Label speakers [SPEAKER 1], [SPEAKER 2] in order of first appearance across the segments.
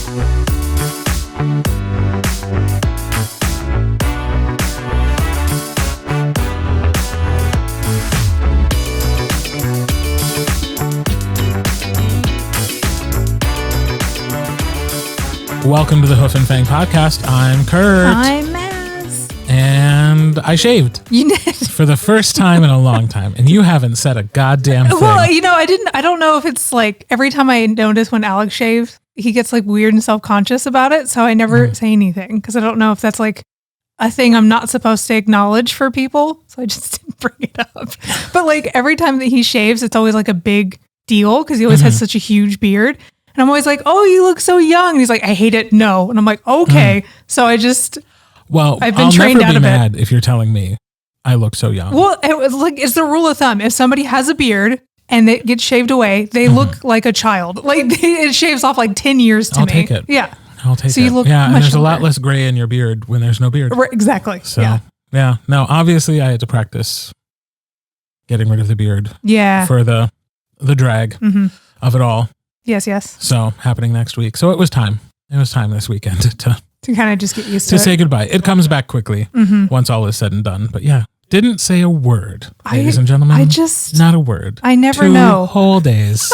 [SPEAKER 1] Welcome to the Hoof and Fang podcast. I'm Kirt.
[SPEAKER 2] I'm Maz.
[SPEAKER 1] And I shaved.
[SPEAKER 2] You did?
[SPEAKER 1] For the first time in a long time. And you haven't said a goddamn thing.
[SPEAKER 2] Well, I don't know if it's like every time I notice when Alex shaves, he gets like weird and self-conscious about it. So I never say anything because I don't know if that's like a thing I'm not supposed to acknowledge for people. So I just didn't bring it up. But like every time that he shaves, it's always like a big deal because he always has such a huge beard. And I'm always like, oh, you look so young. And he's like, I hate it. No. And I'm like, okay. So I've been trained out of it.
[SPEAKER 1] I'll never be mad if you're telling me I look so young.
[SPEAKER 2] Well, it was like, it's the rule of thumb. If somebody has a beard and it gets shaved away, they look like a child. Like it shaves off like 10 years to me.
[SPEAKER 1] I'll take it.
[SPEAKER 2] Yeah.
[SPEAKER 1] I'll take it.
[SPEAKER 2] So you look
[SPEAKER 1] and
[SPEAKER 2] much
[SPEAKER 1] there's
[SPEAKER 2] older.
[SPEAKER 1] a lot less gray in your beard when there's no beard.
[SPEAKER 2] Right, exactly.
[SPEAKER 1] So, yeah. No, obviously I had to practice getting rid of the beard.
[SPEAKER 2] Yeah.
[SPEAKER 1] For the drag of it all.
[SPEAKER 2] Yes.
[SPEAKER 1] So happening next week. So it was time. It was time this weekend to
[SPEAKER 2] kind of just get used to
[SPEAKER 1] say goodbye. It comes back quickly once all is said and done. But yeah, didn't say a word, ladies and gentlemen. Not a word.
[SPEAKER 2] I never
[SPEAKER 1] 2
[SPEAKER 2] know.
[SPEAKER 1] whole days.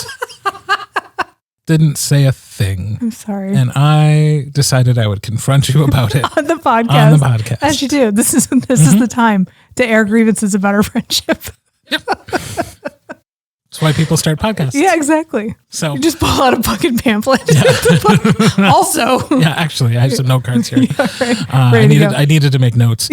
[SPEAKER 1] Didn't say a thing.
[SPEAKER 2] I'm sorry.
[SPEAKER 1] And I decided I would confront you about it.
[SPEAKER 2] On the podcast. As you do. This is the time to air grievances about our friendship.
[SPEAKER 1] Yep. That's why people start podcasts.
[SPEAKER 2] Yeah, exactly.
[SPEAKER 1] So
[SPEAKER 2] you just pull out a fucking pamphlet.
[SPEAKER 1] Yeah.
[SPEAKER 2] Also.
[SPEAKER 1] Yeah, actually, I have some note cards here.
[SPEAKER 2] Yeah, right.
[SPEAKER 1] I needed to make notes.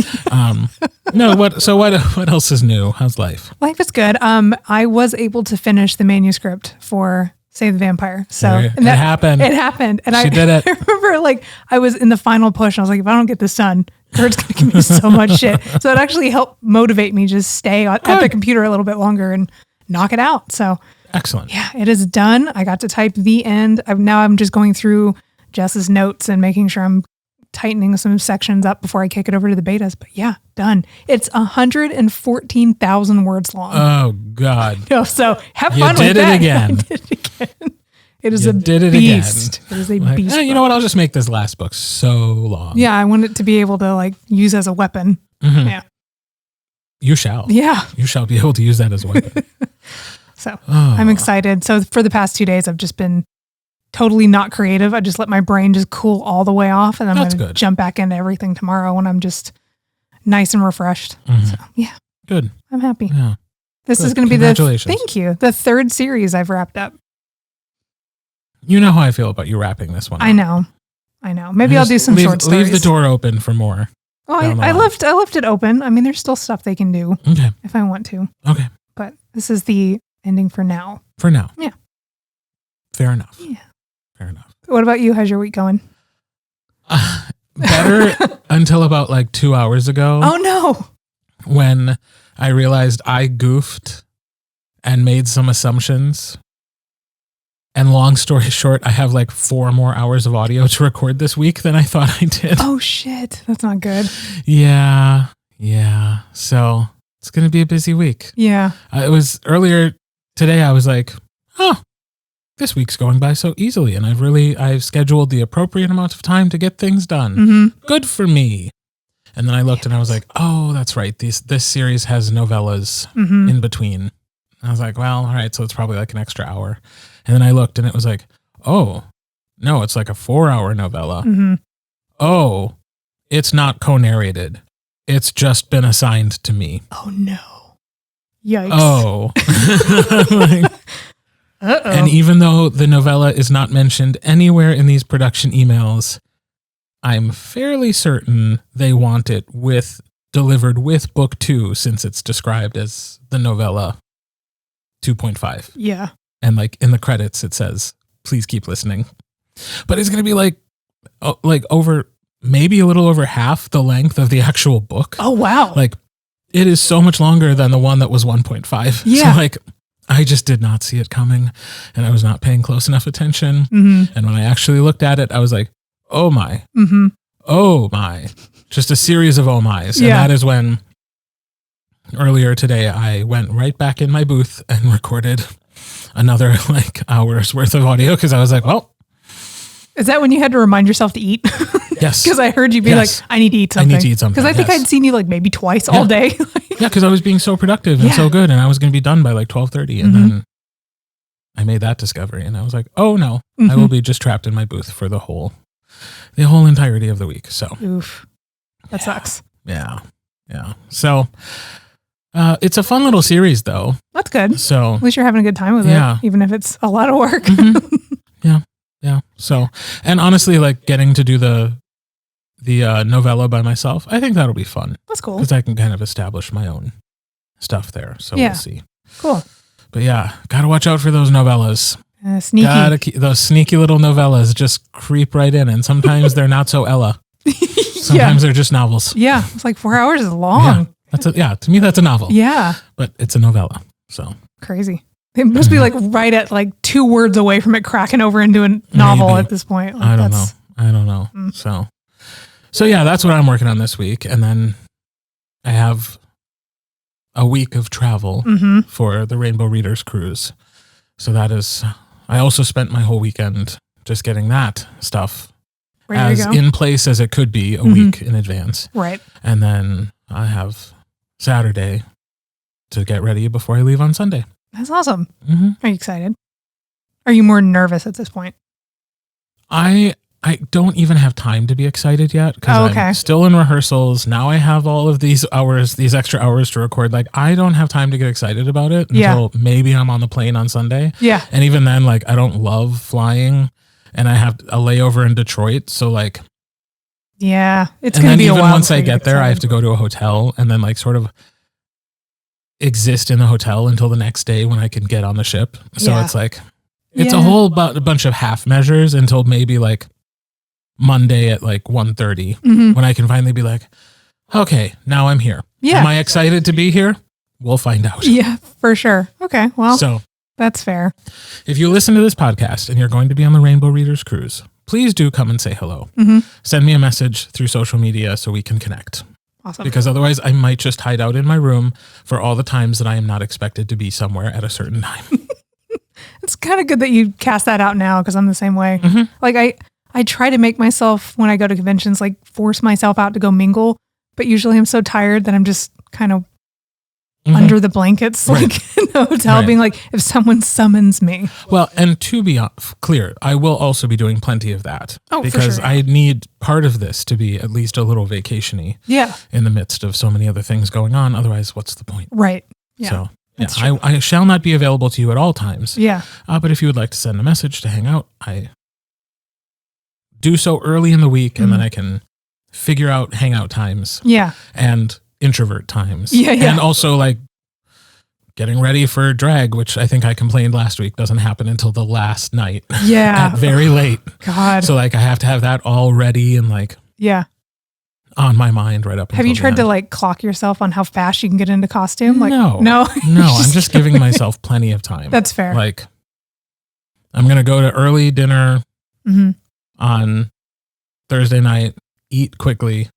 [SPEAKER 1] No, what else is new? How's life?
[SPEAKER 2] Life is good. I was able to finish the manuscript for Save the Vampire. So
[SPEAKER 1] it happened.
[SPEAKER 2] It happened. And
[SPEAKER 1] she did it.
[SPEAKER 2] I remember like I was in the final push. And I was like, if I don't get this done, Kurt's going to give me so much shit. So it actually helped motivate me just stay at the computer a little bit longer and knock it out. So
[SPEAKER 1] excellent.
[SPEAKER 2] Yeah, it is done. I got to type the end. I'm just going through Jess's notes and making sure I'm tightening some sections up before I kick it over to the betas. But yeah, done. It's 114,000 words long.
[SPEAKER 1] Oh God.
[SPEAKER 2] So have fun with that.
[SPEAKER 1] You did it again.
[SPEAKER 2] I did it again. It is
[SPEAKER 1] you
[SPEAKER 2] a
[SPEAKER 1] did it
[SPEAKER 2] beast.
[SPEAKER 1] Again.
[SPEAKER 2] It is a beast.
[SPEAKER 1] You know what? I'll just make this last book so long.
[SPEAKER 2] Yeah, I want it to be able to like use as a weapon.
[SPEAKER 1] Mm-hmm.
[SPEAKER 2] Yeah.
[SPEAKER 1] You shall.
[SPEAKER 2] Yeah.
[SPEAKER 1] You shall be able to use that as a weapon.
[SPEAKER 2] So I'm excited. So for the past 2 days, I've just been totally not creative. I just let my brain just cool all the way off. And I'm going to jump back into everything tomorrow when I'm just nice and refreshed. So yeah.
[SPEAKER 1] Good.
[SPEAKER 2] I'm happy.
[SPEAKER 1] Yeah.
[SPEAKER 2] This is going to be the 3rd series I've wrapped up.
[SPEAKER 1] You know how I feel about you wrapping this one.
[SPEAKER 2] I know. Maybe I'll do some short stories.
[SPEAKER 1] Leave the door open for more.
[SPEAKER 2] Oh, I left it open. I mean, there's still stuff they can do if I want to.
[SPEAKER 1] Okay.
[SPEAKER 2] But this is the ending for now.
[SPEAKER 1] For now.
[SPEAKER 2] Yeah.
[SPEAKER 1] Fair enough.
[SPEAKER 2] Yeah.
[SPEAKER 1] Fair enough.
[SPEAKER 2] What about you? How's your week going?
[SPEAKER 1] Better until about like 2 hours ago.
[SPEAKER 2] Oh no.
[SPEAKER 1] When I realized I goofed and made some assumptions. And long story short, I have like 4 more hours of audio to record this week than I thought I did.
[SPEAKER 2] Oh shit. That's not good.
[SPEAKER 1] Yeah. So it's going to be a busy week.
[SPEAKER 2] Yeah.
[SPEAKER 1] It was earlier today. I was like, oh, this week's going by so easily. And I've scheduled the appropriate amount of time to get things done. Good for me. And then I looked and I was like, oh, that's right. This series has novellas in between. I was like, well, all right. So it's probably like an extra hour. And then I looked and it was like, oh, no, it's like a 4-hour novella. Oh, it's not co-narrated. It's just been assigned to me.
[SPEAKER 2] Oh, no. Yikes.
[SPEAKER 1] Oh.
[SPEAKER 2] Uh-oh.
[SPEAKER 1] And even though the novella is not mentioned anywhere in these production emails, I'm fairly certain they want it delivered with book 2 since it's described as the novella 2.5.
[SPEAKER 2] Yeah.
[SPEAKER 1] And like in the credits, it says, please keep listening. But it's going to be like over, maybe a little over half the length of the actual book.
[SPEAKER 2] Oh, wow.
[SPEAKER 1] Like it is so much longer than the one that was 1.5.
[SPEAKER 2] Yeah.
[SPEAKER 1] So like, I just did not see it coming and I was not paying close enough attention. And when I actually looked at it, I was like, oh my, oh my, just a series of oh my's. And that is when earlier today, I went right back in my booth and recorded another like hour's worth of audio because I was like, well,
[SPEAKER 2] Is that when you had to remind yourself to eat?
[SPEAKER 1] Yes.
[SPEAKER 2] Because I heard you be like, I need to eat something.
[SPEAKER 1] I need to eat something.
[SPEAKER 2] Because I think I'd seen you like maybe twice all day.
[SPEAKER 1] Yeah, because I was being so productive and so good, and I was going to be done by like 12:30, and then I made that discovery, and I was like, oh no, I will be just trapped in my booth for the whole entirety of the week. So,
[SPEAKER 2] oof, that sucks.
[SPEAKER 1] Yeah. So, it's a fun little series, though.
[SPEAKER 2] That's good.
[SPEAKER 1] So
[SPEAKER 2] at least you're having a good time with it, even if it's a lot of work.
[SPEAKER 1] Yeah. So, and honestly, like getting to do the novella by myself, I think that'll be fun.
[SPEAKER 2] That's cool.
[SPEAKER 1] Because I can kind of establish my own stuff there. So we'll see.
[SPEAKER 2] Cool.
[SPEAKER 1] But yeah, gotta watch out for those novellas.
[SPEAKER 2] Sneaky.
[SPEAKER 1] Those sneaky little novellas just creep right in, and sometimes they're not so Ella. Sometimes they're just novels.
[SPEAKER 2] Yeah, it's like 4 hours is long.
[SPEAKER 1] To me that's a novel.
[SPEAKER 2] Yeah,
[SPEAKER 1] but it's a novella. So crazy.
[SPEAKER 2] It must be like right at like 2 words away from it cracking over into a novel at this point. Like
[SPEAKER 1] I don't know. So yeah, that's what I'm working on this week, and then I have a week of travel for the Rainbow Readers Cruise. So that is. I also spent my whole weekend just getting that stuff as in place as it could be a week in advance.
[SPEAKER 2] Right.
[SPEAKER 1] And then I have Saturday to get ready before I leave on Sunday.
[SPEAKER 2] That's awesome. Are you excited? Are you more nervous at this point?
[SPEAKER 1] I don't even have time to be excited yet because I'm still in rehearsals. Now I have all of these extra hours to record. Like, I don't have time to get excited about it until maybe I'm on the plane on Sunday. Yeah. And even then, like, I don't love flying, and I have a layover in Detroit. So like, yeah, it's going to be a while. And then even once I get there, I have to go to a hotel and then like sort of exist in the hotel until the next day when I can get on the ship. So it's like, it's a whole bunch of half measures until maybe like Monday at like 1:30 when I can finally be like, okay, now I'm here. Yeah. Am I excited to be here? We'll find out. Yeah, for sure. Okay. Well, so that's fair. If you listen to this podcast and you're going to be on the Rainbow Readers Cruise, please do come and say hello. Send me a message through social media so we can connect. Awesome. Because otherwise I might just hide out in my room for all the times that I am not expected to be somewhere at a certain time. It's kind of good that you cast that out now because I'm the same way. Like I try to make myself, when I go to conventions, like force myself out to go mingle. But usually I'm so tired that I'm just kind of under the blankets, like in the hotel, being like, if someone summons me. Well, and to be clear, I will also be doing plenty of that. Oh, because for sure, I need part of this to be at least a little vacation-y. Yeah. In the midst of so many other things going on. Otherwise, what's the point? Right. Yeah. So yeah, I shall not be available to you at all times. Yeah. But if you would like to send a message to hang out, I do so early in the week, and then I can figure out hangout times. Yeah. And introvert times. Yeah. And also like getting ready for drag, which I think I complained last week doesn't happen until the last night. Yeah. At very late. God. So like I have to have that all ready and like on my mind right up. Have you tried to like clock yourself on how fast you can get into costume? Like no. I'm just giving myself plenty of time. That's fair. Like I'm going to go to early dinner on Thursday night, eat quickly,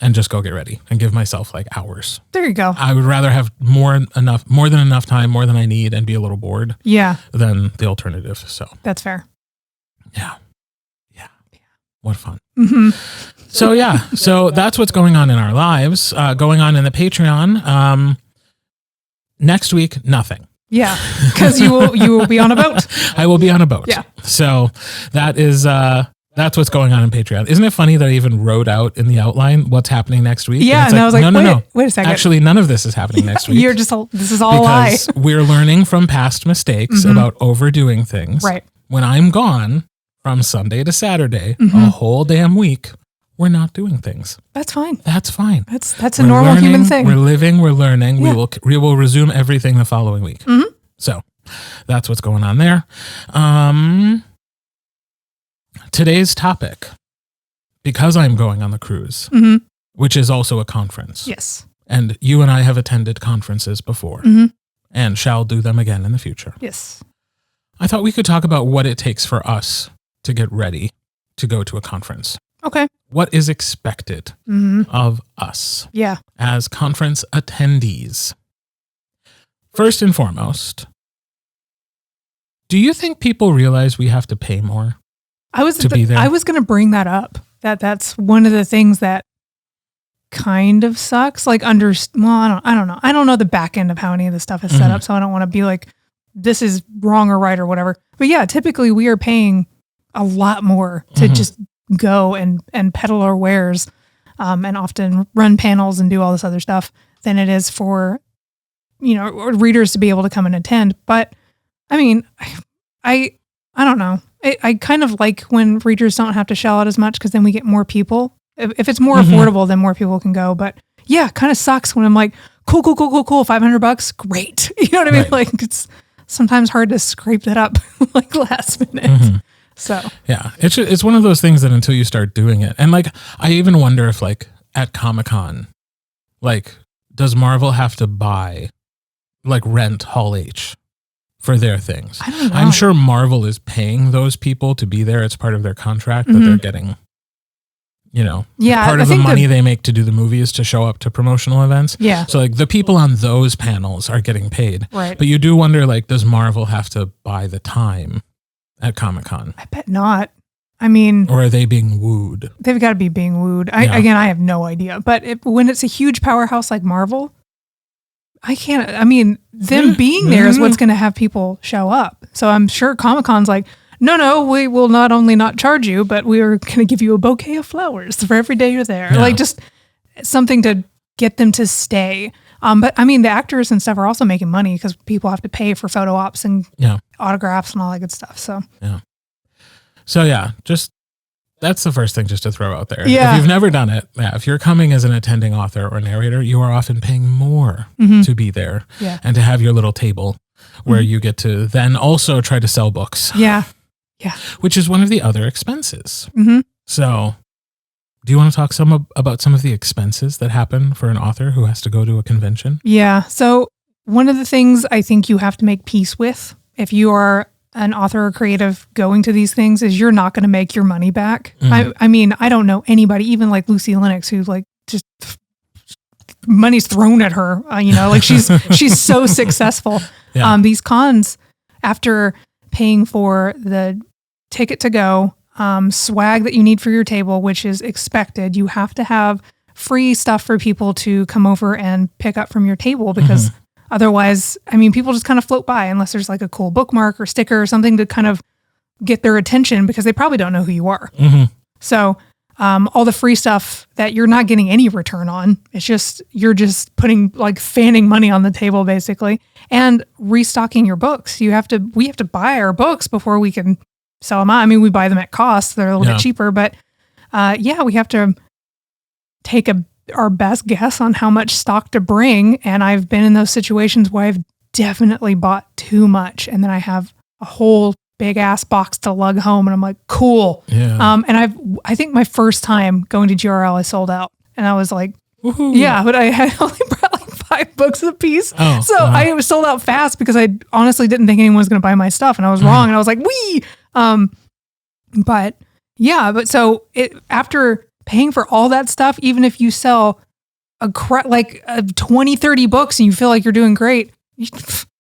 [SPEAKER 1] and just go get ready and give myself like hours. There you go. I would rather have more than enough time, more than I need, and be a little bored. Yeah. Than the alternative. So that's fair. Yeah. What fun. So that's what's going on in our lives, going on in the Patreon. Next week, nothing. Yeah, because you will be on a boat. I will be on a boat. Yeah. So that is that's what's going on in Patreon. Isn't it funny that I even wrote out in the outline what's happening next week? Yeah, and I was like, no. Wait a second. Actually, none of this is happening next week. This is all because we're learning from past mistakes about overdoing things. Right. When I'm gone from Sunday to Saturday, a whole damn week, we're not doing things. That's fine. That's fine. That's a normal human thing. We're living, we're learning. Yeah. We will resume everything the following week. So that's what's going on there. Today's topic, because I'm going on the cruise, which is also a conference. Yes. And you and I have attended conferences before and shall do them again in the future. Yes. I thought we could talk about what it takes for us to get ready to go to a conference. Okay. What is expected of us as conference attendees? First and foremost, do you think people realize we have to pay more? to be there.
[SPEAKER 2] I was going to bring that up. That's one of the things that kind of sucks. Like I don't know. I don't know the back end of how any of this stuff is set up, so I don't want to be like, this is wrong or right or whatever. But yeah, typically we are paying a lot more to just go and peddle our wares, and often run panels and do all this other stuff than it is for, readers to be able to come and attend. But I mean, I don't know. I kind of like when readers don't have to shell out as much, because then we get more people. If it's more affordable, then more people can go. But yeah, it kind of sucks when I'm like, cool, $500, great. You know what I mean?
[SPEAKER 1] Right.
[SPEAKER 2] Like, it's sometimes hard to scrape that up like last minute. So
[SPEAKER 1] yeah, it's one of those things that until you start doing it, and like I even wonder if like at Comic-Con, like does Marvel have to rent Hall H for their things?
[SPEAKER 2] I don't know.
[SPEAKER 1] I'm sure Marvel is paying those people to be there. It's part of their contract that they're getting. Part of the money they make to do the movie is to show up to promotional events.
[SPEAKER 2] Yeah.
[SPEAKER 1] So like the people on those panels are getting paid.
[SPEAKER 2] Right.
[SPEAKER 1] But you do wonder, like, does Marvel have to buy the time at Comic-Con?
[SPEAKER 2] I bet not. I mean,
[SPEAKER 1] or are they being wooed?
[SPEAKER 2] They've got to be being wooed. I have no idea. But when it's a huge powerhouse like Marvel, them being there is what's going to have people show up. So I'm sure Comic-Con's like, no, we will not only not charge you, but we are going to give you a bouquet of flowers for every day you're there.
[SPEAKER 1] Yeah.
[SPEAKER 2] Like, just something to get them to stay. But I mean, the actors and stuff are also making money because people have to pay for photo ops and autographs and all that good stuff. So
[SPEAKER 1] just that's the first thing just to throw out there.
[SPEAKER 2] Yeah.
[SPEAKER 1] If you've never done it, if you're coming as an attending author or narrator, you are often paying more to be there and to have your little table where you get to then also try to sell books.
[SPEAKER 2] Yeah.
[SPEAKER 1] Which is one of the other expenses.
[SPEAKER 2] Mm-hmm.
[SPEAKER 1] So do you want to talk about some of the expenses that happen for an author who has to go to a convention?
[SPEAKER 2] Yeah. So one of the things I think you have to make peace with if you are an author or creative going to these things is you're not going to make your money back. I mean, I don't know anybody, even like Lucy Lennox, who's like just money's thrown at her. Like she's so successful.
[SPEAKER 1] Yeah.
[SPEAKER 2] These cons, after paying for the ticket to go, swag that you need for your table, which is expected, you have to have free stuff for people to come over and pick up from your table, because otherwise, I mean, people just kind of float by unless there's like a cool bookmark or sticker or something to kind of get their attention, because they probably don't know who you are. So all the free stuff that you're not getting any return on, it's just, you're just fanning money on the table basically, and restocking your books. We have to buy our books before we can sell them out. I mean, we buy them at cost. They're a little bit cheaper, but we have to take our best guess on how much stock to bring. And I've been in those situations where I've definitely bought too much, and then I have a whole big ass box to lug home, and I'm like, cool.
[SPEAKER 1] Yeah.
[SPEAKER 2] And I think my first time going to GRL, I sold out, and I was like,
[SPEAKER 1] woohoo.
[SPEAKER 2] yeah, but I had only brought like 5 books a piece.
[SPEAKER 1] Oh,
[SPEAKER 2] so
[SPEAKER 1] wow.
[SPEAKER 2] I was sold out fast because I honestly didn't think anyone was going to buy my stuff, and I was wrong. And I was like, wee. But after paying for all that stuff, even if you sell 20, 30 books and you feel like you're doing great,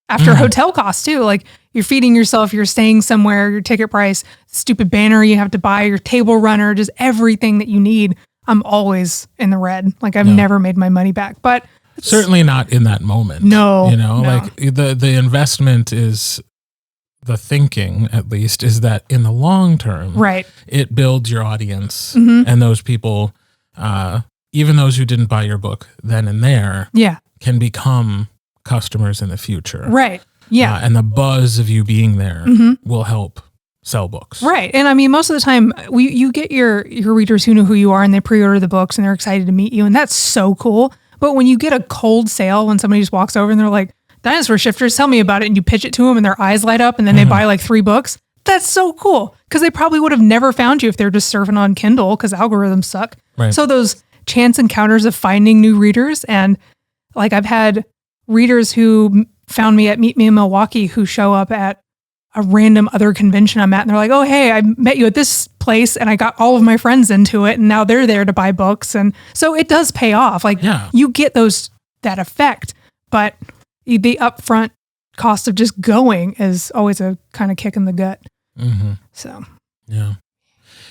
[SPEAKER 2] after hotel costs too, like you're feeding yourself, you're staying somewhere, your ticket price, stupid banner you have to buy, your table runner, just everything that you need. I'm always in the red. Like I've never made my money back, but
[SPEAKER 1] certainly not in that moment.
[SPEAKER 2] No,
[SPEAKER 1] like the investment is, the thinking at least is that in the long term,
[SPEAKER 2] right,
[SPEAKER 1] it builds your audience, and those people, even those who didn't buy your book then and there, can become customers in the future.
[SPEAKER 2] Right. Yeah.
[SPEAKER 1] And the buzz of you being there will help sell books.
[SPEAKER 2] Right. And I mean, most of the time you get your readers who know who you are, and they pre-order the books and they're excited to meet you. And that's so cool. But when you get a cold sale, when somebody just walks over and they're like, Dinosaur Shifters, tell me about it. And you pitch it to them and their eyes light up and then they buy like 3 books. That's so cool. Because they probably would have never found you if they're just surfing on Kindle, because algorithms suck.
[SPEAKER 1] Right.
[SPEAKER 2] So those chance encounters of finding new readers, and like I've had readers who found me at Meet Me in Milwaukee who show up at a random other convention I'm at, and they're like, oh, hey, I met you at this place and I got all of my friends into it, and now they're there to buy books. And so it does pay off. Like you get that effect, but the upfront cost of just going is always a kind of kick in the gut. So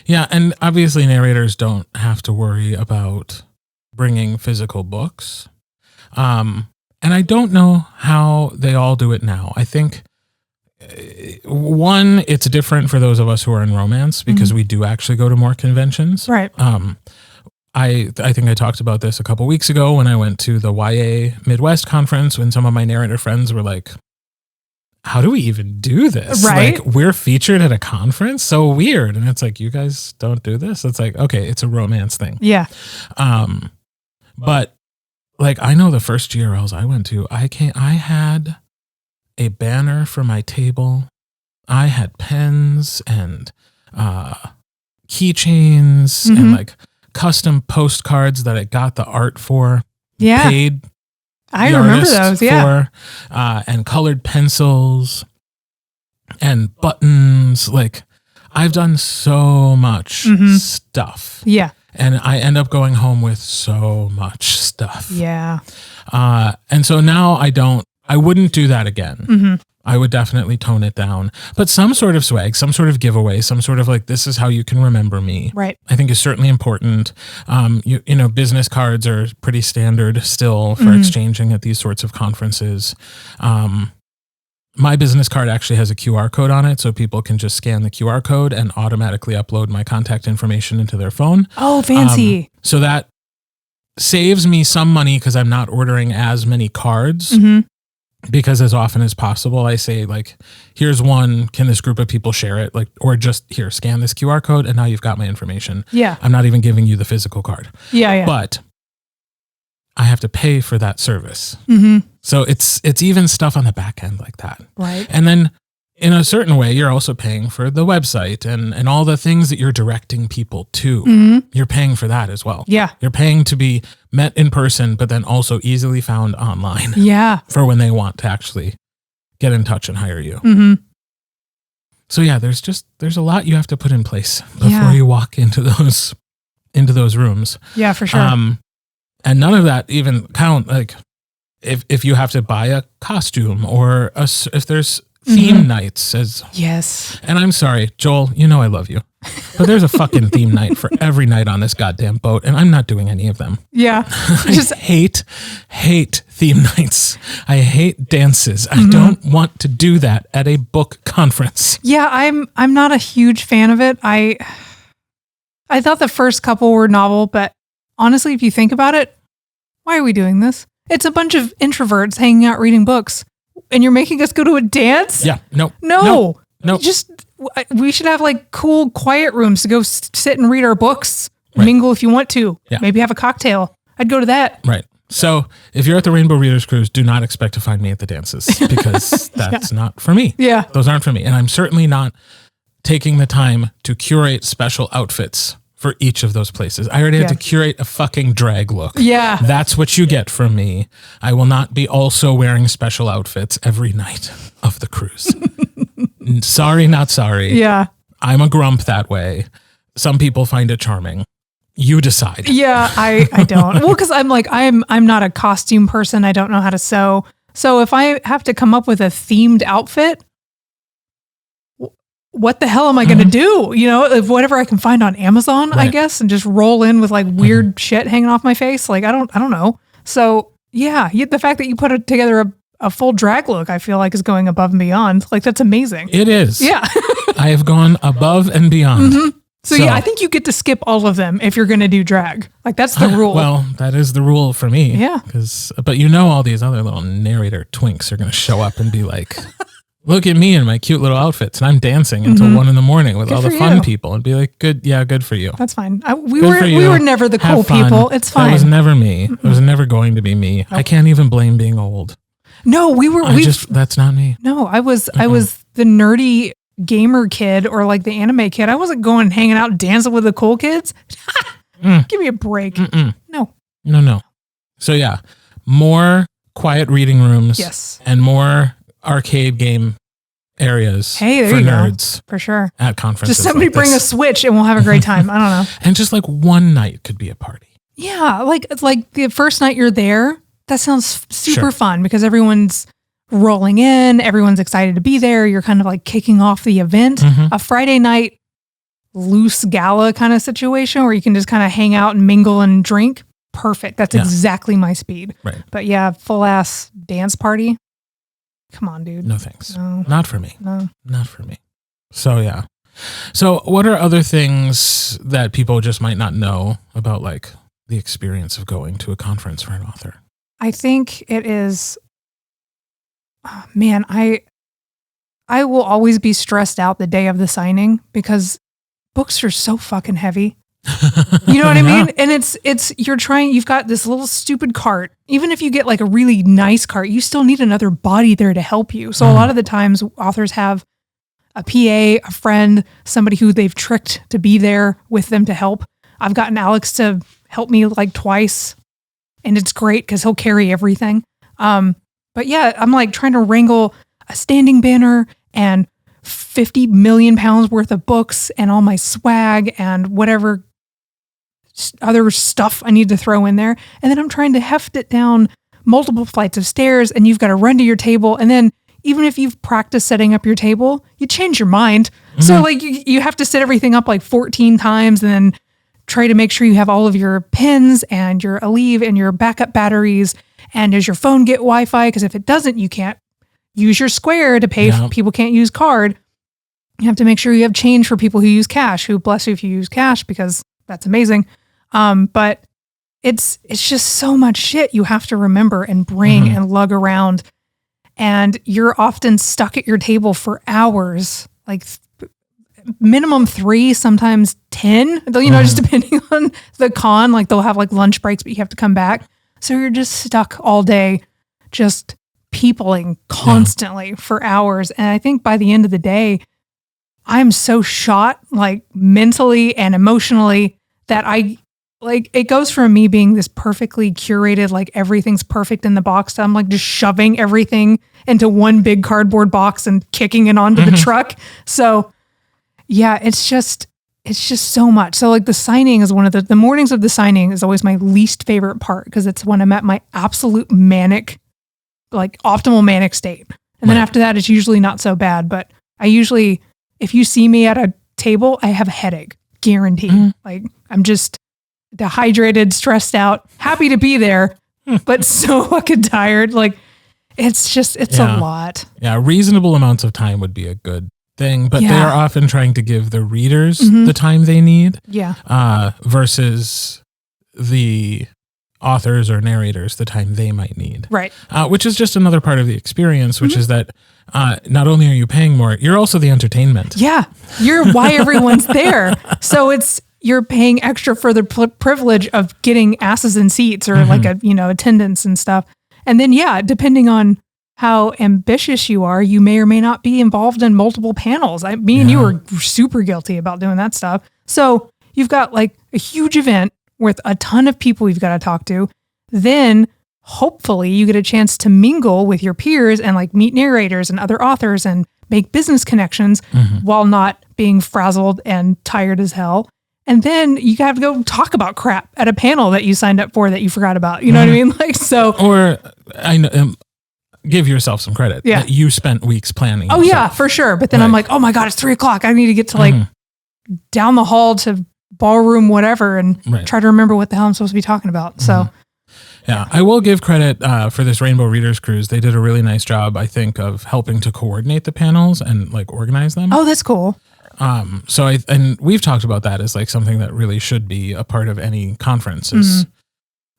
[SPEAKER 1] Yeah, and obviously narrators don't have to worry about bringing physical books. And I don't know how they all do it now. I think one, it's different for those of us who are in romance because we do actually go to more conventions.
[SPEAKER 2] Right.
[SPEAKER 1] I think I talked about this a couple weeks ago when I went to the YA Midwest conference when some of my narrator friends were like, how do we even do this?
[SPEAKER 2] Right.
[SPEAKER 1] Like, we're featured at a conference? So weird. And it's like, you guys don't do this? It's like, okay, it's a romance thing.
[SPEAKER 2] Yeah.
[SPEAKER 1] But like, I know the first GRLs I went to, I had a banner for my table. I had pens and keychains and like custom postcards that I got the art for.
[SPEAKER 2] Yeah.
[SPEAKER 1] Paid
[SPEAKER 2] I remember those. Yeah.
[SPEAKER 1] for, and colored pencils and buttons. Like, I've done so much stuff.
[SPEAKER 2] Yeah.
[SPEAKER 1] And I end up going home with so much stuff.
[SPEAKER 2] Yeah.
[SPEAKER 1] And so now I wouldn't do that again. I would definitely tone it down. But some sort of swag, some sort of giveaway, some sort of like, this is how you can remember me.
[SPEAKER 2] Right.
[SPEAKER 1] I think is certainly important. You know, business cards are pretty standard still for exchanging at these sorts of conferences. My business card actually has a QR code on it, so people can just scan the QR code and automatically upload my contact information into their phone.
[SPEAKER 2] Oh, fancy.
[SPEAKER 1] So that saves me some money because I'm not ordering as many cards. Because as often as possible, I say like, here's one, can this group of people share it? Like, or just here, scan this QR code and now you've got my information.
[SPEAKER 2] Yeah.
[SPEAKER 1] I'm not even giving you the physical card.
[SPEAKER 2] Yeah.
[SPEAKER 1] But I have to pay for that service.
[SPEAKER 2] Mm-hmm.
[SPEAKER 1] So it's even stuff on the back end like that.
[SPEAKER 2] Right.
[SPEAKER 1] And then in a certain way, you're also paying for the website and all the things that you're directing people to.
[SPEAKER 2] Mm-hmm.
[SPEAKER 1] You're paying for that as well.
[SPEAKER 2] Yeah.
[SPEAKER 1] You're paying to be met in person, but then also easily found online.
[SPEAKER 2] Yeah.
[SPEAKER 1] For when they want to actually get in touch and hire you.
[SPEAKER 2] Mm-hmm.
[SPEAKER 1] So yeah, there's a lot you have to put in place before you walk into those rooms.
[SPEAKER 2] Yeah, for sure.
[SPEAKER 1] And none of that even count, like if you have to buy a costume or if there's theme nights
[SPEAKER 2] yes.
[SPEAKER 1] And I'm sorry, Joel, you know I love you, but there's a fucking theme night for every night on this goddamn boat, and I'm not doing any of them.
[SPEAKER 2] Yeah.
[SPEAKER 1] I hate theme nights. I hate dances. I don't want to do that at a book conference.
[SPEAKER 2] Yeah, I'm not a huge fan of it. I thought the first couple were novel, but honestly, if you think about it, why are we doing this? It's a bunch of introverts hanging out reading books, and you're making us go to a dance?
[SPEAKER 1] Yeah, no.
[SPEAKER 2] Just, we should have like cool, quiet rooms to go sit and read our books,
[SPEAKER 1] Right.
[SPEAKER 2] mingle if you want to,
[SPEAKER 1] Yeah.
[SPEAKER 2] maybe have a cocktail. I'd go to that.
[SPEAKER 1] Right. So if you're at the Rainbow Readers Cruise, do not expect to find me at the dances because that's not for me.
[SPEAKER 2] Yeah.
[SPEAKER 1] Those aren't for me. And I'm certainly not taking the time to curate special outfits for each of those places. I already had to curate a fucking drag look.
[SPEAKER 2] Yeah.
[SPEAKER 1] That's what you get from me. I will not be also wearing special outfits every night of the cruise. Sorry, not sorry.
[SPEAKER 2] Yeah.
[SPEAKER 1] I'm a grump that way. Some people find it charming. You decide.
[SPEAKER 2] Yeah, I don't. Well, because I'm like, I'm not a costume person. I don't know how to sew. So if I have to come up with a themed outfit, what the hell am I going to do? You know, if whatever I can find on Amazon, I guess, and just roll in with like weird shit hanging off my face. Like, I don't know. So yeah, the fact that you put together a full drag look, I feel like is going above and beyond. Like, that's amazing.
[SPEAKER 1] It is.
[SPEAKER 2] Yeah.
[SPEAKER 1] I have gone above and beyond.
[SPEAKER 2] So yeah, I think you get to skip all of them if you're going to do drag. Like, that's the rule.
[SPEAKER 1] Well, that is the rule for me.
[SPEAKER 2] Yeah.
[SPEAKER 1] But you know, all these other little narrator twinks are going to show up and be like, look at me in my cute little outfits. And I'm dancing until 1 a.m. with
[SPEAKER 2] Good
[SPEAKER 1] all the
[SPEAKER 2] for
[SPEAKER 1] fun
[SPEAKER 2] you.
[SPEAKER 1] people and be like, good for you.
[SPEAKER 2] That's fine. We
[SPEAKER 1] Good for you.
[SPEAKER 2] were never the
[SPEAKER 1] Have
[SPEAKER 2] cool
[SPEAKER 1] fun.
[SPEAKER 2] people. It's fine.
[SPEAKER 1] That was never me. It was never going to be me. I can't even blame being old.
[SPEAKER 2] No,
[SPEAKER 1] That's not me.
[SPEAKER 2] No, I was the nerdy gamer kid or like the anime kid. I wasn't going hanging out dancing with the cool kids. Give me a break. No.
[SPEAKER 1] So yeah, more quiet reading rooms.
[SPEAKER 2] Yes.
[SPEAKER 1] And more arcade game areas
[SPEAKER 2] Hey, there
[SPEAKER 1] for
[SPEAKER 2] you
[SPEAKER 1] nerds
[SPEAKER 2] go. For sure.
[SPEAKER 1] at conferences.
[SPEAKER 2] Just somebody
[SPEAKER 1] like
[SPEAKER 2] bring a
[SPEAKER 1] this.
[SPEAKER 2] Switch and we'll have a great time. I don't know.
[SPEAKER 1] And just like one night could be a party.
[SPEAKER 2] Yeah, like the first night you're there, that sounds super
[SPEAKER 1] Sure.
[SPEAKER 2] fun because everyone's rolling in, everyone's excited to be there. You're kind of like kicking off the event. A Friday night, loose gala kind of situation where you can just kind of hang out and mingle and drink, perfect. That's exactly my speed.
[SPEAKER 1] Right.
[SPEAKER 2] But yeah, full ass dance party. Come on, dude.
[SPEAKER 1] No thanks.
[SPEAKER 2] No.
[SPEAKER 1] Not for me.
[SPEAKER 2] No.
[SPEAKER 1] Not for me. So yeah. So what are other things that people just might not know about like the experience of going to a conference for an author?
[SPEAKER 2] I think it is, man, I will always be stressed out the day of the signing because books are so fucking heavy. You know what I mean? And you've got this little stupid cart. Even if you get like a really nice cart, you still need another body there to help you. So a lot of the times authors have a PA, a friend, somebody who they've tricked to be there with them to help. I've gotten Alex to help me like twice, and it's great because he'll carry everything. But yeah, I'm like trying to wrangle a standing banner and 50 million pounds worth of books and all my swag and whatever other stuff I need to throw in there. And then I'm trying to heft it down multiple flights of stairs, and you've got to run to your table. And then even if you've practiced setting up your table, you change your mind. Mm-hmm. So like you have to set everything up like 14 times and then try to make sure you have all of your pins and your Aleve and your backup batteries. And does your phone get Wi-Fi? Because if it doesn't, you can't use your Square to pay. People can't use card. You have to make sure you have change for people who use cash, who bless you if you use cash, because that's amazing. But it's just so much shit you have to remember and bring and lug around. And you're often stuck at your table for hours, like minimum 3, sometimes 10, just depending on the con. Like they'll have like lunch breaks, but you have to come back. So you're just stuck all day, just peopling constantly for hours. And I think by the end of the day, I'm so shot like mentally and emotionally that it goes from me being this perfectly curated, like everything's perfect in the box, to I'm like just shoving everything into one big cardboard box and kicking it onto the truck. So yeah, it's just so much. So like the signing is one of the mornings of the signing is always my least favorite part because it's when I'm at my absolute manic, like optimal manic state. And then after that, it's usually not so bad. But I usually, if you see me at a table, I have a headache, guaranteed. Like I'm just dehydrated, stressed out, happy to be there, but so fucking tired. Like it's a lot. Yeah.
[SPEAKER 1] Reasonable amounts of time would be a good thing, but they are often trying to give the readers the time they need.
[SPEAKER 2] Yeah.
[SPEAKER 1] Versus the authors or narrators the time they might need.
[SPEAKER 2] Right.
[SPEAKER 1] Which is just another part of the experience, which is that not only are you paying more, you're also the entertainment.
[SPEAKER 2] Yeah. You're why everyone's there. So you're paying extra for the privilege of getting asses in seats or like attendance and stuff. And then, depending on how ambitious you are, you may or may not be involved in multiple panels. Me and you were super guilty about doing that stuff. So you've got like a huge event with a ton of people you've got to talk to. Then hopefully you get a chance to mingle with your peers and like meet narrators and other authors and make business connections while not being frazzled and tired as hell. And then you have to go talk about crap at a panel that you signed up for that you forgot about. You know what I mean? Like, so.
[SPEAKER 1] Or I know, give yourself some credit. Yeah. That you spent weeks planning.
[SPEAKER 2] Oh yeah, for sure. But then I'm like, oh my God, it's 3:00. I need to get to like down the hall to ballroom, whatever, and try to remember what the hell I'm supposed to be talking about. So.
[SPEAKER 1] Yeah, I will give credit for this Rainbow Readers Cruise. They did a really nice job, I think, of helping to coordinate the panels and like organize them.
[SPEAKER 2] Oh, that's cool.
[SPEAKER 1] So we've talked about that as like something that really should be a part of any conference is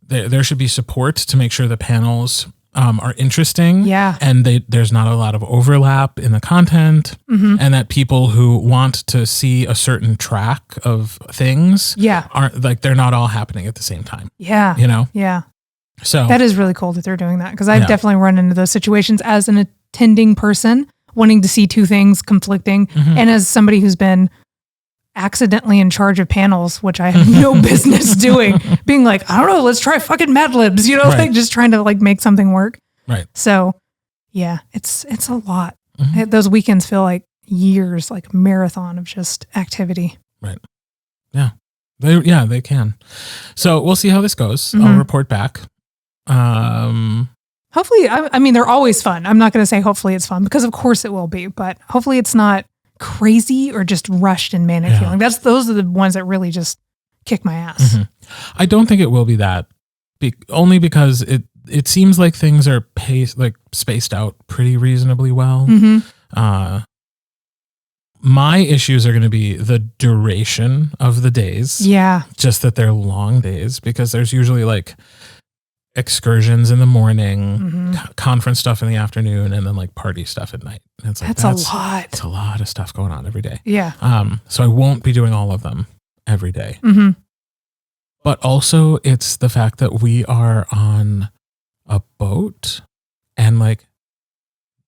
[SPEAKER 1] there should be support to make sure the panels are interesting.
[SPEAKER 2] Yeah.
[SPEAKER 1] And there's not a lot of overlap in the content and that people who want to see a certain track of things aren't like, they're not all happening at the same time.
[SPEAKER 2] Yeah.
[SPEAKER 1] You know?
[SPEAKER 2] Yeah.
[SPEAKER 1] So
[SPEAKER 2] that is really cool that they're doing that because I've definitely run into those situations as an attending person wanting to see two things conflicting. And as somebody who's been accidentally in charge of panels, which I have no business doing, being like, I don't know, let's try fucking Mad Libs, like just trying to like make something work.
[SPEAKER 1] Right.
[SPEAKER 2] So yeah, it's a lot. Those weekends feel like years, like a marathon of just activity.
[SPEAKER 1] Right. Yeah. They can. So we'll see how this goes. I'll report back.
[SPEAKER 2] Hopefully, I mean, they're always fun. I'm not going to say hopefully it's fun because of course it will be, but hopefully it's not crazy or just rushed and manic feeling. Those are the ones that really just kick my ass.
[SPEAKER 1] I don't think it will be that, only because it seems like things are spaced out pretty reasonably well. My issues are going to be the duration of the days.
[SPEAKER 2] Yeah.
[SPEAKER 1] Just that they're long days, because there's usually like excursions in the morning, conference stuff in the afternoon, and then like party stuff at night. And it's like,
[SPEAKER 2] that's a lot.
[SPEAKER 1] It's a lot of stuff going on every day.
[SPEAKER 2] Yeah.
[SPEAKER 1] So I won't be doing all of them every day. But also it's the fact that we are on a boat, and like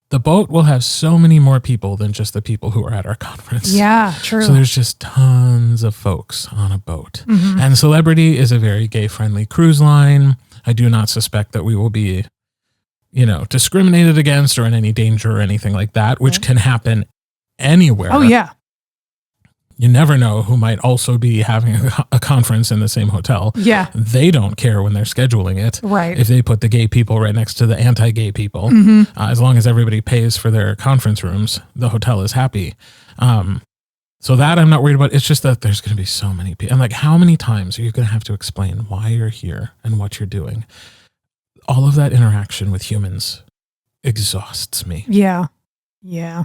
[SPEAKER 1] the boat will have so many more people than just the people who are at our conference.
[SPEAKER 2] Yeah, true.
[SPEAKER 1] So there's just tons of folks on a boat. And Celebrity is a very gay-friendly cruise line. I do not suspect that we will be, discriminated against or in any danger or anything like that, which can happen anywhere.
[SPEAKER 2] Oh, yeah.
[SPEAKER 1] You never know who might also be having a conference in the same hotel.
[SPEAKER 2] Yeah.
[SPEAKER 1] They don't care when they're scheduling it.
[SPEAKER 2] Right.
[SPEAKER 1] If they put the gay people right next to the anti-gay people, as long as everybody pays for their conference rooms, the hotel is happy. So that I'm not worried about. It's just that there's going to be so many people. And like, how many times are you going to have to explain why you're here and what you're doing? All of that interaction with humans exhausts me.
[SPEAKER 2] Yeah. Yeah.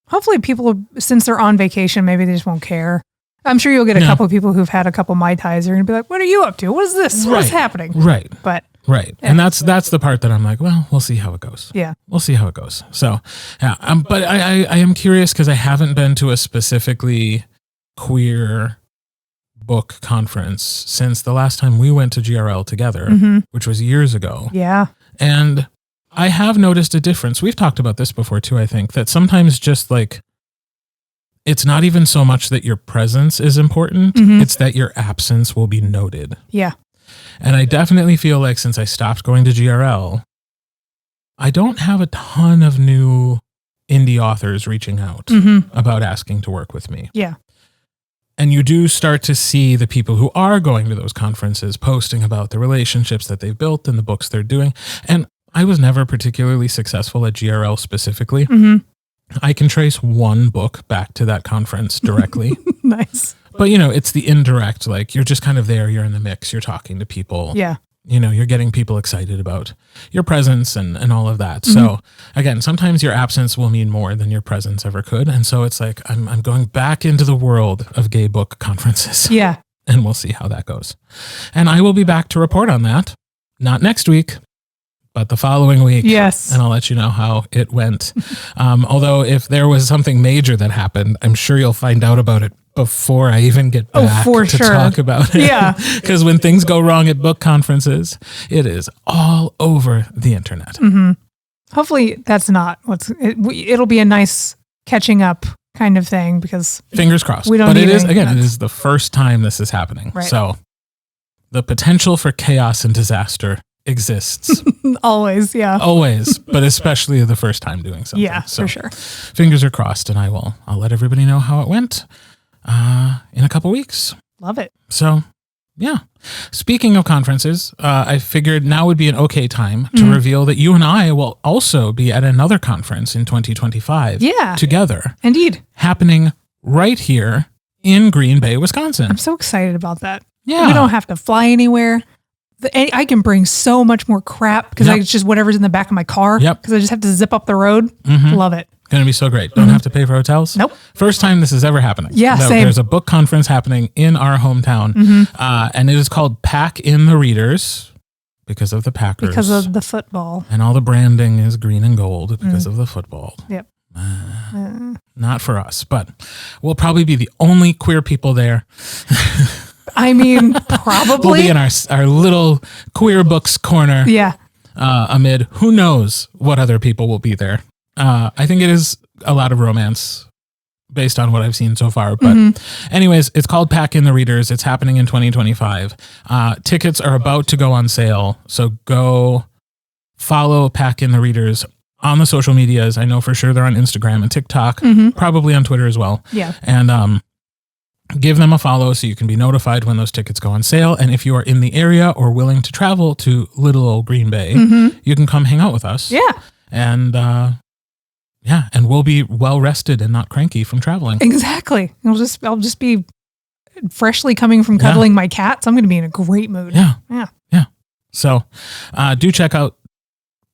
[SPEAKER 2] Hopefully people, since they're on vacation, maybe they just won't care. I'm sure you'll get a couple of people who've had a couple Mai Tais. They're going to be like, what are you up to? What is this? What's happening?
[SPEAKER 1] Right.
[SPEAKER 2] But
[SPEAKER 1] right. And that's the part that I'm like, well, we'll see how it goes.
[SPEAKER 2] Yeah.
[SPEAKER 1] We'll see how it goes. So, yeah. But I am curious because I haven't been to a specifically queer book conference since the last time we went to GRL together, which was years ago.
[SPEAKER 2] Yeah.
[SPEAKER 1] And I have noticed a difference. We've talked about this before too, I think, that sometimes just like, it's not even so much that your presence is important, it's that your absence will be noted.
[SPEAKER 2] Yeah.
[SPEAKER 1] And I definitely feel like since I stopped going to GRL, I don't have a ton of new indie authors reaching out about asking to work with me.
[SPEAKER 2] Yeah.
[SPEAKER 1] And you do start to see the people who are going to those conferences posting about the relationships that they've built and the books they're doing. And I was never particularly successful at GRL specifically. I can trace one book back to that conference directly.
[SPEAKER 2] Nice.
[SPEAKER 1] But, it's the indirect, like you're just kind of there, you're in the mix, you're talking to people.
[SPEAKER 2] Yeah.
[SPEAKER 1] You're getting people excited about your presence and all of that. So again, sometimes your absence will mean more than your presence ever could. And so it's like, I'm going back into the world of gay book conferences.
[SPEAKER 2] Yeah.
[SPEAKER 1] And we'll see how that goes. And I will be back to report on that. Not next week, but the following week.
[SPEAKER 2] Yes.
[SPEAKER 1] And I'll let you know how it went. Although if there was something major that happened, I'm sure you'll find out about it before I even get back to talk about it.
[SPEAKER 2] Yeah.
[SPEAKER 1] Because when things go wrong at book conferences, it is all over the internet.
[SPEAKER 2] Hopefully that's not it'll be a nice catching up kind of thing, because
[SPEAKER 1] fingers crossed. But it is the first time this is happening.
[SPEAKER 2] Right.
[SPEAKER 1] So the potential for chaos and disaster exists.
[SPEAKER 2] Always, yeah.
[SPEAKER 1] Always, but especially the first time doing something.
[SPEAKER 2] Yeah,
[SPEAKER 1] so,
[SPEAKER 2] for sure.
[SPEAKER 1] Fingers are crossed, and I'll let everybody know how it went in a couple weeks.
[SPEAKER 2] Love it.
[SPEAKER 1] So, yeah. Speaking of conferences, I figured now would be an okay time to reveal that you and I will also be at another conference in 2025.
[SPEAKER 2] Yeah.
[SPEAKER 1] Together.
[SPEAKER 2] Indeed.
[SPEAKER 1] Happening right here in Green Bay, Wisconsin.
[SPEAKER 2] I'm so excited about that.
[SPEAKER 1] Yeah.
[SPEAKER 2] We don't have to fly anywhere. I can bring so much more crap because it's just whatever's in the back of my car.
[SPEAKER 1] Yep.
[SPEAKER 2] Because I just have to zip up the road. Love it.
[SPEAKER 1] Going to be so great. Don't have to pay for hotels.
[SPEAKER 2] Nope.
[SPEAKER 1] First time this is ever happening.
[SPEAKER 2] Yeah, same.
[SPEAKER 1] There's a book conference happening in our hometown, and it is called Pack in the Readers because of the Packers.
[SPEAKER 2] Because of the football.
[SPEAKER 1] And all the branding is green and gold because of the football.
[SPEAKER 2] Yep.
[SPEAKER 1] Not for us, but we'll probably be the only queer people there.
[SPEAKER 2] I mean, probably.
[SPEAKER 1] We'll be in our little queer books corner.
[SPEAKER 2] Yeah.
[SPEAKER 1] Amid who knows what other people will be there. I think it is a lot of romance based on what I've seen so far. But anyways, it's called Pack in the Readers. It's happening in 2025. Tickets are about to go on sale. So go follow Pack in the Readers on the social medias. I know for sure they're on Instagram and TikTok, probably on Twitter as well.
[SPEAKER 2] Yeah.
[SPEAKER 1] And give them a follow so you can be notified when those tickets go on sale. And if you are in the area or willing to travel to little old Green Bay, you can come hang out with us.
[SPEAKER 2] Yeah.
[SPEAKER 1] And Yeah, and we'll be well rested and not cranky from traveling.
[SPEAKER 2] Exactly. I'll just be freshly coming from cuddling my cat, so I'm going to be in a great mood.
[SPEAKER 1] Yeah.
[SPEAKER 2] Yeah.
[SPEAKER 1] Yeah. So do check out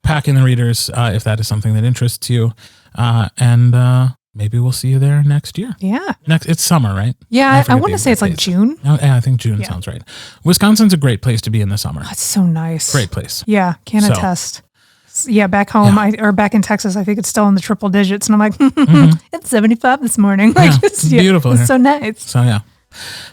[SPEAKER 1] Pack in the Readers if that is something that interests you. And maybe we'll see you there next year.
[SPEAKER 2] Yeah.
[SPEAKER 1] It's summer, right?
[SPEAKER 2] Yeah, I want to say it's like June.
[SPEAKER 1] Oh, yeah, I think June sounds right. Wisconsin's a great place to be in the summer.
[SPEAKER 2] Oh, it's so nice.
[SPEAKER 1] Great place.
[SPEAKER 2] Yeah, can attest. Yeah, back home or back in Texas, I think it's still in the triple digits, and I'm like, it's 75 this morning. Like, it's beautiful. It's so nice.
[SPEAKER 1] So yeah.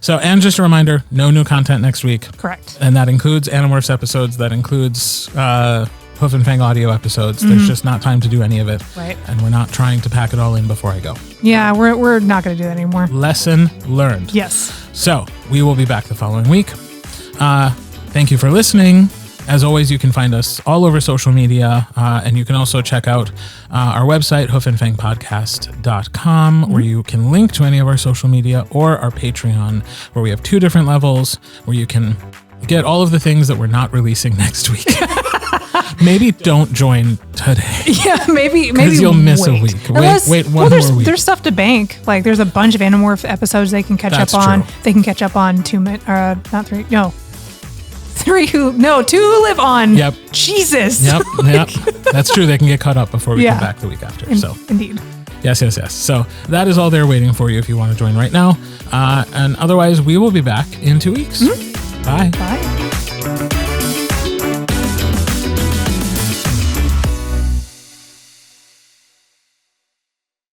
[SPEAKER 1] So, and just a reminder, no new content next week.
[SPEAKER 2] Correct.
[SPEAKER 1] And that includes Animorphs episodes. That includes Hoof and Fang audio episodes. There's just not time to do any of it.
[SPEAKER 2] Right.
[SPEAKER 1] And we're not trying to pack it all in before I go.
[SPEAKER 2] Yeah, we're not going to do that anymore.
[SPEAKER 1] Lesson learned.
[SPEAKER 2] Yes.
[SPEAKER 1] So we will be back the following week. Thank you for listening. As always, you can find us all over social media, and you can also check out our website, hoofandfangpodcast.com, where you can link to any of our social media, or our Patreon, where we have 2 different levels, where you can get all of the things that we're not releasing next week. Maybe don't join today.
[SPEAKER 2] Yeah, maybe
[SPEAKER 1] you'll miss a week. Wait one more week.
[SPEAKER 2] There's stuff to bank. Like, there's a bunch of Animorph episodes they can catch up on.
[SPEAKER 1] True.
[SPEAKER 2] They can catch up on 2 minutes, not 3. No. 2 live on.
[SPEAKER 1] Yep.
[SPEAKER 2] Jesus.
[SPEAKER 1] Yep. That's true. They can get caught up before we come back the week after.
[SPEAKER 2] Indeed.
[SPEAKER 1] Yes. So that is all there waiting for you if you want to join right now. And otherwise, we will be back in 2 weeks.
[SPEAKER 2] Mm-hmm.
[SPEAKER 1] Bye.
[SPEAKER 2] Bye.